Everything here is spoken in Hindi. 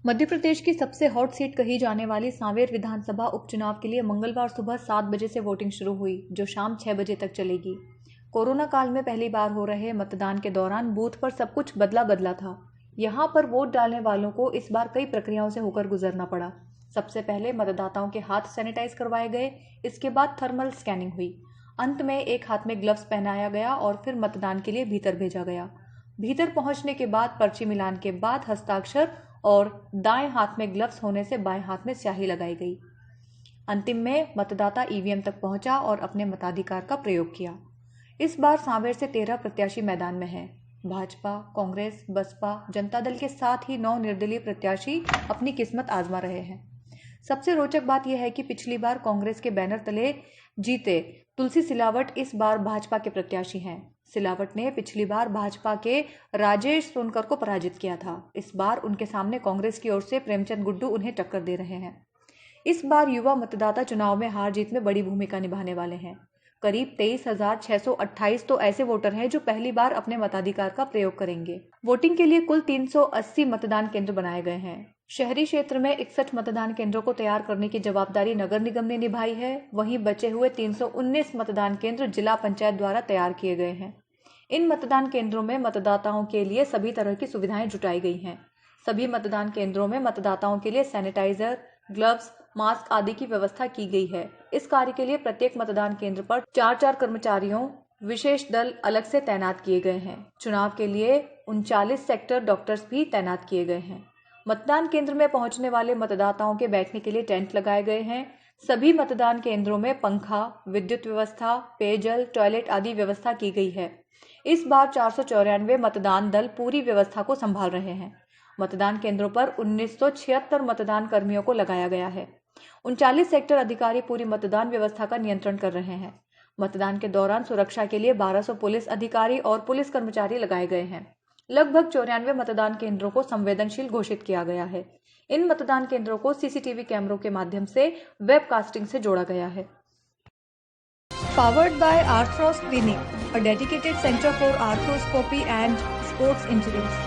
मध्य प्रदेश की सबसे हॉट सीट कही जाने वाली सांवेर विधानसभा उपचुनाव के लिए मंगलवार सुबह 7 बजे से वोटिंग शुरू हुई, जो शाम 6 बजे तक चलेगी। कोरोना काल में पहली बार हो रहे मतदान के दौरान बूथ पर सब कुछ बदला बदला था। यहां पर वोट डालने वालों को इस बार कई प्रक्रियाओं से होकर गुजरना पड़ा। सबसे पहले मतदाताओं के हाथ सैनिटाइज करवाए गए, इसके बाद थर्मल स्कैनिंग हुई। अंत में एक हाथ में ग्लव्स पहनाया गया और फिर मतदान के लिए भीतर भेजा गया। भीतर पहुंचने के बाद पर्ची मिलान के बाद हस्ताक्षर और दाएं हाथ में ग्लव्स होने से बाएं हाथ में स्याही लगाई गई। अंतिम में मतदाता ईवीएम तक पहुंचा और अपने मताधिकार का प्रयोग किया। इस बार सांवेर से 13 प्रत्याशी मैदान में हैं। भाजपा, कांग्रेस, बसपा, जनता दल के साथ ही 9 निर्दलीय प्रत्याशी अपनी किस्मत आजमा रहे हैं। सबसे रोचक बात यह है कि पिछली बार कांग्रेस के बैनर तले जीते तुलसी सिलावट इस बार भाजपा के प्रत्याशी हैं। सिलावट ने पिछली बार भाजपा के राजेश सोनकर को पराजित किया था। इस बार उनके सामने कांग्रेस की ओर से प्रेमचंद गुड्डू उन्हें टक्कर दे रहे हैं। इस बार युवा मतदाता चुनाव में हार जीत में बड़ी भूमिका निभाने वाले हैं। करीब 23,628 तो ऐसे वोटर हैं जो पहली बार अपने मताधिकार का प्रयोग करेंगे। वोटिंग के लिए कुल 380 मतदान केंद्र बनाए गए हैं। शहरी क्षेत्र में 61 मतदान केंद्रों को तैयार करने की जवाबदारी नगर निगम ने निभाई है। वहीं बचे हुए 319 मतदान केंद्र जिला पंचायत द्वारा तैयार किए गए हैं। इन मतदान केंद्रों में मतदाताओं के लिए सभी तरह की सुविधाएं जुटाई गई हैं। सभी मतदान केंद्रों में मतदाताओं के लिए सैनिटाइजर, ग्लव्स, मास्क आदि की व्यवस्था की गई है। इस कार्य के लिए प्रत्येक मतदान केंद्र पर 4-4 कर्मचारियों विशेष दल अलग से तैनात किए गए हैं। चुनाव के लिए 39 सेक्टर डॉक्टर्स भी तैनात किए गए हैं। मतदान केंद्र में पहुंचने वाले मतदाताओं के बैठने के लिए टेंट लगाए गए हैं। सभी मतदान केंद्रों में पंखा, विद्युत व्यवस्था, पेयजल, टॉयलेट आदि व्यवस्था की गई है। इस बार 494 मतदान दल पूरी व्यवस्था को संभाल रहे हैं। मतदान केंद्रों पर 1976 मतदान कर्मियों को लगाया गया है। 39 सेक्टर अधिकारी पूरी मतदान व्यवस्था का नियंत्रण कर रहे हैं। मतदान के दौरान सुरक्षा के लिए 1200 पुलिस अधिकारी और पुलिस कर्मचारी लगाए गए हैं। लगभग 94 मतदान केंद्रों को संवेदनशील घोषित किया गया है। इन मतदान केंद्रों को सीसीटीवी कैमरों के माध्यम से वेबकास्टिंग से जोड़ा गया है। Powered by Arthros Clinic, a dedicated center for arthroscopy and sports injuries.